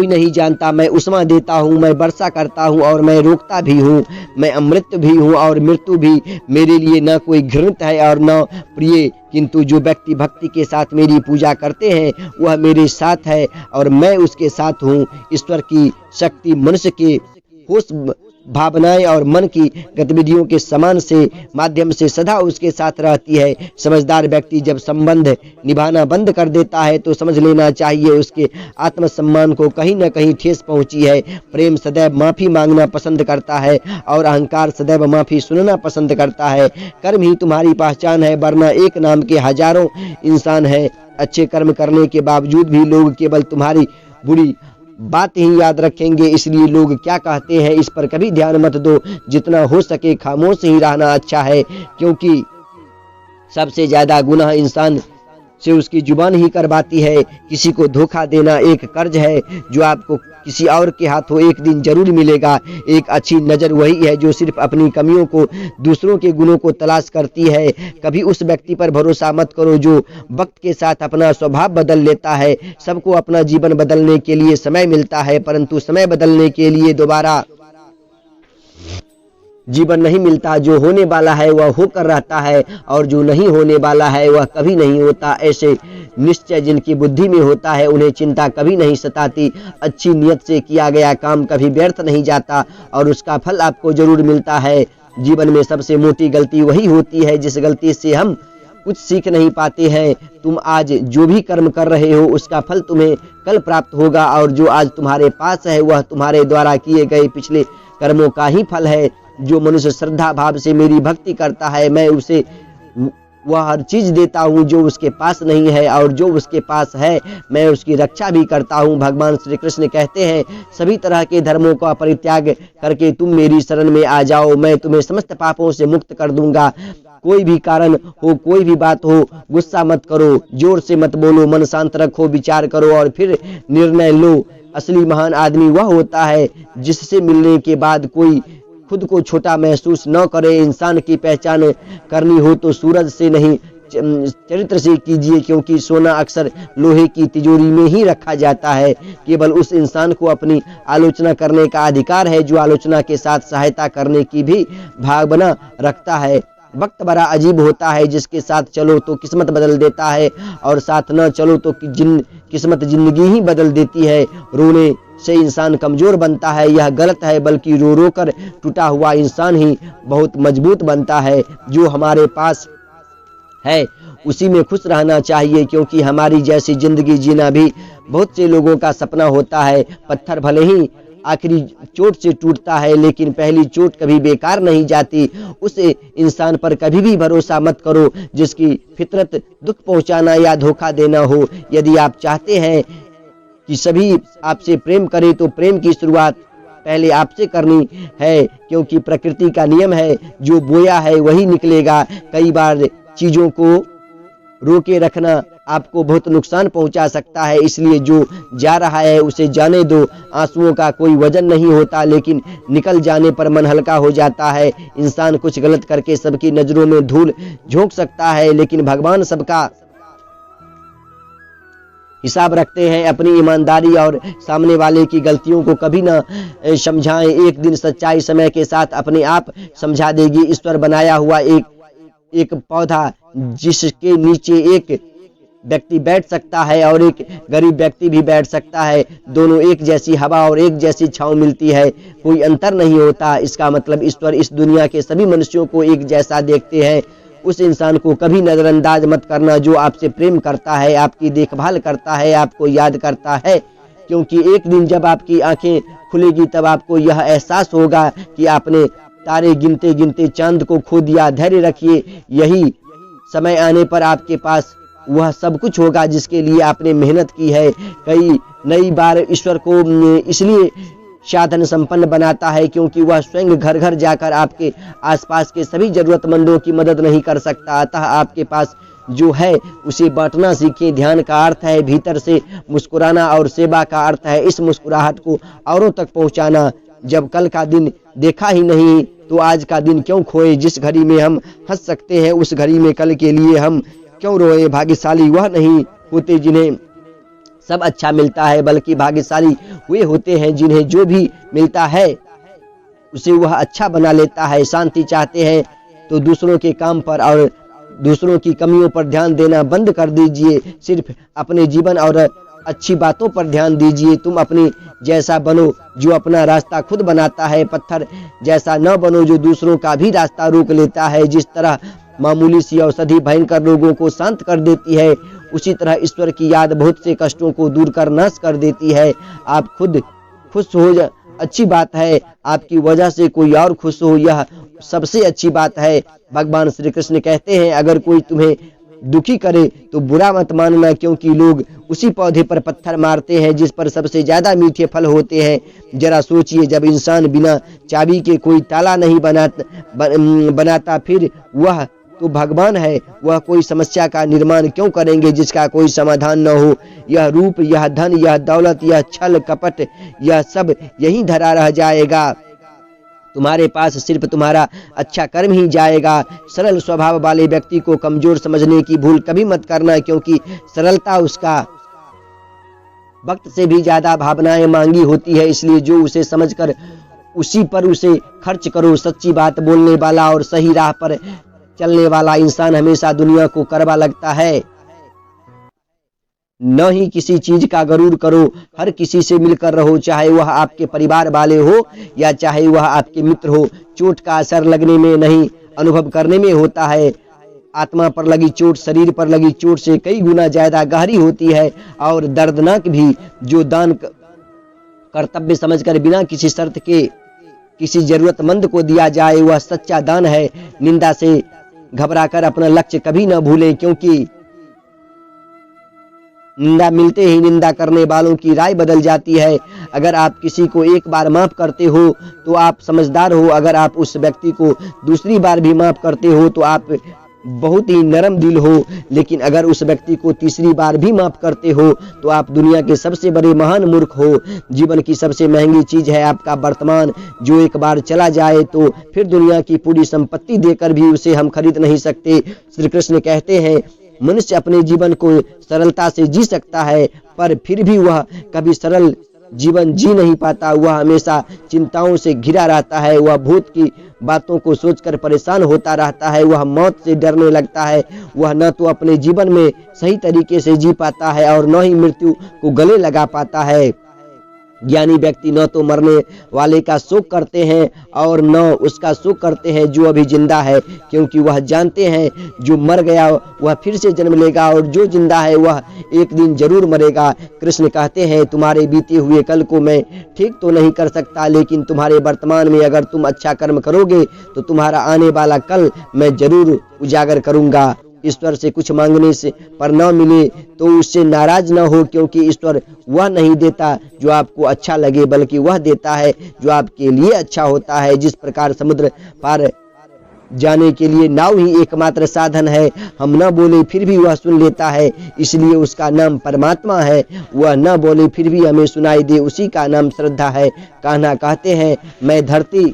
नहीं जानता। मैं उष्मा देता हूँ, मैं वर्षा करता हूँ और मैं रोकता भी हूँ। मैं अमृत भी हूँ और मृत्यु भी। मेरे लिए न कोई घृणित है और न प्रिय, किंतु जो व्यक्ति भक्ति के साथ मेरी पूजा करते हैं वह मेरे साथ है और मैं उसके साथ हूँ। ईश्वर की शक्ति मनुष्य के होश, भावनाएं और मन की गतिविधियों के समान से माध्यम से सदा उसके साथ रहती है। समझदार व्यक्ति जब संबंध निभाना बंद कर देता है तो समझ लेना चाहिए उसके आत्मसम्मान को कहीं न कहीं ठेस पहुंची है। प्रेम सदैव माफी मांगना पसंद करता है और अहंकार सदैव माफी सुनना पसंद करता है। कर्म ही तुम्हारी पहचान है, वरना एक नाम के हजारों इंसान है। अच्छे कर्म करने के बावजूद भी लोग केवल तुम्हारी बुरी बात ही याद रखेंगे, इसलिए लोग क्या कहते हैं इस पर कभी ध्यान मत दो। जितना हो सके खामोश ही रहना अच्छा है, क्योंकि सबसे ज्यादा गुनाह इंसान से उसकी जुबान ही करवाती है। किसी को धोखा देना एक कर्ज है जो आपको किसी और के हाथों एक दिन जरूर मिलेगा। एक अच्छी नज़र वही है जो सिर्फ अपनी कमियों को, दूसरों के गुणों को तलाश करती है। कभी उस व्यक्ति पर भरोसा मत करो जो वक्त के साथ अपना स्वभाव बदल लेता है। सबको अपना जीवन बदलने के लिए समय मिलता है, परंतु समय बदलने के लिए दोबारा जीवन नहीं मिलता। जो होने वाला है वह होकर रहता है और जो नहीं होने वाला है वह कभी नहीं होता। ऐसे निश्चय जिनकी बुद्धि में होता है उन्हें चिंता कभी नहीं सताती। अच्छी नियत से किया गया काम कभी व्यर्थ नहीं जाता और उसका फल आपको जरूर मिलता है। जीवन में सबसे मोटी गलती वही होती है जिस गलती से हम कुछ सीख नहीं पाते हैं। तुम आज जो भी कर्म कर रहे हो उसका फल तुम्हें कल प्राप्त होगा और जो आज तुम्हारे पास है वह तुम्हारे द्वारा किए गए पिछले कर्मों का ही फल है। जो मनुष्य श्रद्धा भाव से मेरी भक्ति करता है, मैं उसे वह हर चीज देता हूँ जो उसके पास नहीं है, और जो उसके पास है मैं उसकी रक्षा भी करता हूँ। भगवान श्री कृष्ण कहते हैं, सभी तरह के धर्मों का परित्याग करके तुम मेरी शरण में आ जाओ, मैं तुम्हें समस्त पापों से मुक्त कर दूंगा। कोई भी कारण हो, कोई भी बात हो, गुस्सा मत करो, जोर से मत बोलो, मन शांत रखो, विचार करो और फिर निर्णय लो। असली महान आदमी वह होता है जिससे मिलने के बाद कोई खुद को छोटा महसूस न करे। इंसान की पहचान करनी हो तो सूरज से नहीं चरित्र से कीजिए, क्योंकि सोना अक्सर लोहे की तिजोरी में ही रखा जाता है। केवल उस इंसान को अपनी आलोचना करने का अधिकार है जो आलोचना के साथ सहायता करने की भी भावना रखता है। वक्त बड़ा अजीब होता है, जिसके साथ चलो तो किस्मत बदल देता है और साथ न चलो तो किस्मत जिंदगी ही बदल देती है। रोने से इंसान कमजोर बनता है, यह गलत है, बल्कि रो रो कर टूटा हुआ इंसान ही बहुत मजबूत बनता है। जो हमारे पास है उसी में खुश रहना चाहिए, क्योंकि हमारी जैसी जिंदगी जीना भी बहुत से लोगों का सपना होता है। पत्थर भले ही आखिरी चोट से टूटता है, लेकिन पहली चोट कभी बेकार नहीं जाती। उस इंसान पर कभी भी भरोसा मत करो जिसकी फितरत दुख पहुंचाना या धोखा देना हो। यदि आप चाहते हैं कि सभी आपसे प्रेम करें तो प्रेम की शुरुआत पहले आपसे करनी है, क्योंकि प्रकृति का नियम है, जो बोया है वही निकलेगा। कई बार चीजों को रोके रखना आपको बहुत नुकसान पहुंचा सकता है, इसलिए जो जा रहा है उसे जाने दो। आंसुओं का कोई वजन नहीं होता, लेकिन निकल जाने पर मन हल्का हो जाता है। इंसान कुछ गलत करके सबकी नजरों में धूल झोंक सकता है, लेकिन भगवान सबका हिसाब रखते हैं। अपनी ईमानदारी और सामने वाले की गलतियों को कभी ना समझाएं। एक दिन सच्चाई समय के साथ अपने आप समझा देगी। ईश्वर बनाया हुआ एक पौधा जिसके नीचे एक व्यक्ति बैठ सकता है और एक गरीब व्यक्ति भी बैठ सकता है, दोनों एक जैसी हवा और एक जैसी छांव मिलती है, कोई अंतर नहीं होता। इसका मतलब ईश्वर इस दुनिया के सभी मनुष्यों को एक जैसा देखते हैं। उस इंसान को कभी नजरअंदाज मत करना जो आपसे प्रेम करता है, आपकी देखभाल करता है, आपको याद करता है, क्योंकि एक दिन जब आपकी आंखें खुलेगी तब आपको यह एहसास होगा कि आपने तारे गिनते गिनते चांद को खो दिया। धैर्य रखिए, यही समय आने पर आपके पास वह सब कुछ होगा जिसके लिए आपने मेहनत की है। कई नई बार ईश्वर को इसलिए साधन संपन्न बनाता है क्योंकि वह स्वयं घर घर जाकर आपके आसपास के सभी जरूरतमंदों की मदद नहीं कर सकता। अतः आपके पास जो है उसे बांटना सीखें। ध्यान का अर्थ है भीतर से मुस्कुराना और सेवा का अर्थ है इस मुस्कुराहट को औरों तक पहुंचाना। जब कल का दिन देखा ही नहीं तो आज का दिन क्यों खोए। जिस घड़ी में हम हंस सकते हैं उस घड़ी में कल के लिए हम क्यों रोए। भाग्यशाली वह नहीं होते जिन्हें सब अच्छा मिलता है, बल्कि भाग्यशाली वे होते हैं जिन्हें जो भी मिलता है उसे वह अच्छा बना लेता है। शांति चाहते हैं तो दूसरों के काम पर और दूसरों की कमियों पर ध्यान देना बंद कर दीजिए। सिर्फ अपने जीवन और अच्छी बातों पर ध्यान दीजिए। तुम अपने जैसा बनो जो अपना रास्ता खुद बनाता है। पत्थर जैसा न बनो जो दूसरों का भी रास्ता रोक लेता है। जिस तरह मामूली सी औषधि भयंकर रोगों को शांत कर देती है, उसी तरह ईश्वर की याद बहुत से कष्टों को दूर कर नाश कर देती है। आप खुद खुश हो अच्छी बात है, आपकी वजह से कोई और खुश हो यह सबसे अच्छी बात है। भगवान श्री कृष्ण कहते हैं अगर कोई तुम्हें दुखी करे तो बुरा मत मानना, क्योंकि लोग उसी पौधे पर पत्थर मारते हैं जिस पर सबसे ज्यादा मीठे फल होते हैं। जरा सोचिए, जब इंसान बिना चाबी के कोई ताला नहीं बनाता फिर वह तो भगवान है, वह कोई समस्या का निर्माण क्यों करेंगे जिसका कोई समाधान न हो। यह रूप, यह धन, यह दौलत, यह छल कपट, यह सब यहीं धरा रह जाएगा। तुम्हारे पास सिर्फ तुम्हारा अच्छा कर्म ही जाएगा। सरल स्वभाव वाले व्यक्ति को कमजोर समझने की भूल कभी मत करना, क्योंकि सरलता उसका वक्त से भी ज्यादा भावनाएं मांगी होती है। इसलिए जो उसे समझकर उसी पर उसे खर्च करो। सच्ची बात बोलने वाला और सही राह पर चलने वाला इंसान हमेशा दुनिया को कड़वा लगता है। न ही किसी चीज का गरूर करो। हर किसी से मिलकर रहो, चाहे वह आपके परिवार वाले हो या चाहे वह आपके मित्र हो। चोट का असर लगने में नहीं, अनुभव करने में होता है। आत्मा पर लगी चोट शरीर पर लगी चोट से कई गुना ज्यादा गहरी होती है और दर्दनाक भी। जो दान कर्तव्य समझकर बिना किसी शर्त के किसी जरूरतमंद को दिया जाए वह सच्चा दान है। निंदा से घबराकर अपना लक्ष्य कभी न भूलें, क्योंकि निंदा मिलते ही निंदा करने वालों की राय बदल जाती है। अगर आप किसी को एक बार माफ करते हो तो आप समझदार हो। अगर आप उस व्यक्ति को दूसरी बार भी माफ करते हो तो आप बहुत ही नरम दिल हो। लेकिन अगर उस व्यक्ति को तीसरी बार भी माफ करते हो तो आप दुनिया के सबसे बड़े महान मूर्ख हो। जीवन की सबसे महंगी चीज है आपका वर्तमान, जो एक बार चला जाए तो फिर दुनिया की पूरी संपत्ति देकर भी उसे हम खरीद नहीं सकते। श्री कृष्ण कहते हैं मनुष्य अपने जीवन को सरलता से जी सकता है, पर फिर भी वह कभी सरल जीवन जी नहीं पाता। वह हमेशा चिंताओं से घिरा रहता है। वह भूत की बातों को सोचकर परेशान होता रहता है। वह मौत से डरने लगता है। वह न तो अपने जीवन में सही तरीके से जी पाता है और न ही मृत्यु को गले लगा पाता है। ज्ञानी व्यक्ति न तो मरने वाले का शोक करते हैं और न उसका शोक करते हैं जो अभी जिंदा है, क्योंकि वह जानते हैं जो मर गया वह फिर से जन्म लेगा और जो जिंदा है वह एक दिन जरूर मरेगा। कृष्ण कहते हैं तुम्हारे बीते हुए कल को मैं ठीक तो नहीं कर सकता, लेकिन तुम्हारे वर्तमान में अगर तुम अच्छा कर्म करोगे तो तुम्हारा आने वाला कल मैं जरूर उजागर करूंगा। ईश्वर से कुछ मांगने से पर न मिले तो उससे नाराज न हो, क्योंकि ईश्वर वह नहीं देता जो आपको अच्छा लगे, बल्कि वह देता है जो आपके लिए अच्छा होता है। जिस प्रकार समुद्र पार जाने के लिए नाव ही एकमात्र साधन है, हम न बोले फिर भी वह सुन लेता है, इसलिए उसका नाम परमात्मा है। वह न बोले फिर भी हमें सुनाई दे, उसी का नाम श्रद्धा है। कान्हा कहते हैं मैं धरती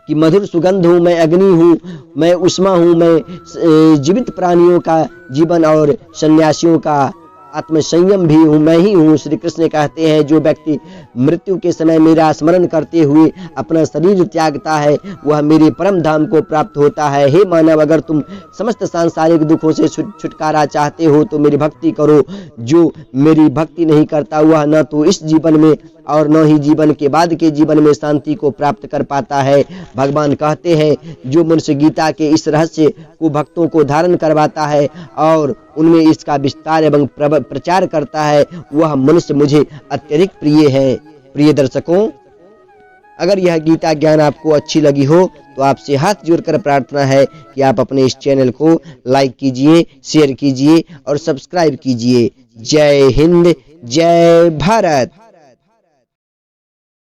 कि मधुर सुगंध हूँ, मैं अग्नि हूँ, मैं उष्मा हूँ, मैं जीवित प्राणियों का जीवन और सन्यासियों का आत्मसंयम भी हूँ, मैं ही हूँ। श्री कृष्ण कहते हैं जो व्यक्ति मृत्यु के समय मेरा स्मरण करते हुए अपना शरीर त्यागता है वह मेरे परम धाम को प्राप्त होता है। हे मानव, अगर तुम समस्त सांसारिक दुखों से छुटकारा चाहते हो तो मेरी भक्ति करो। जो मेरी भक्ति नहीं करता वह न तो इस जीवन में और न ही जीवन के बाद के जीवन में शांति को प्राप्त कर पाता है। भगवान कहते हैं जो मनुष्य गीता के इस रहस्य को भक्तों को धारण करवाता है और उनमें इसका विस्तार एवं प्रचार करता है वह मनुष्य मुझे अत्यधिक प्रिय है। प्रिय दर्शकों, अगर यह गीता ज्ञान आपको अच्छी लगी हो तो आपसे हाथ जोड़कर प्रार्थना है कि आप अपने इस चैनल को लाइक कीजिए, शेयर कीजिए और सब्सक्राइब कीजिए। जय हिंद, जय भारत।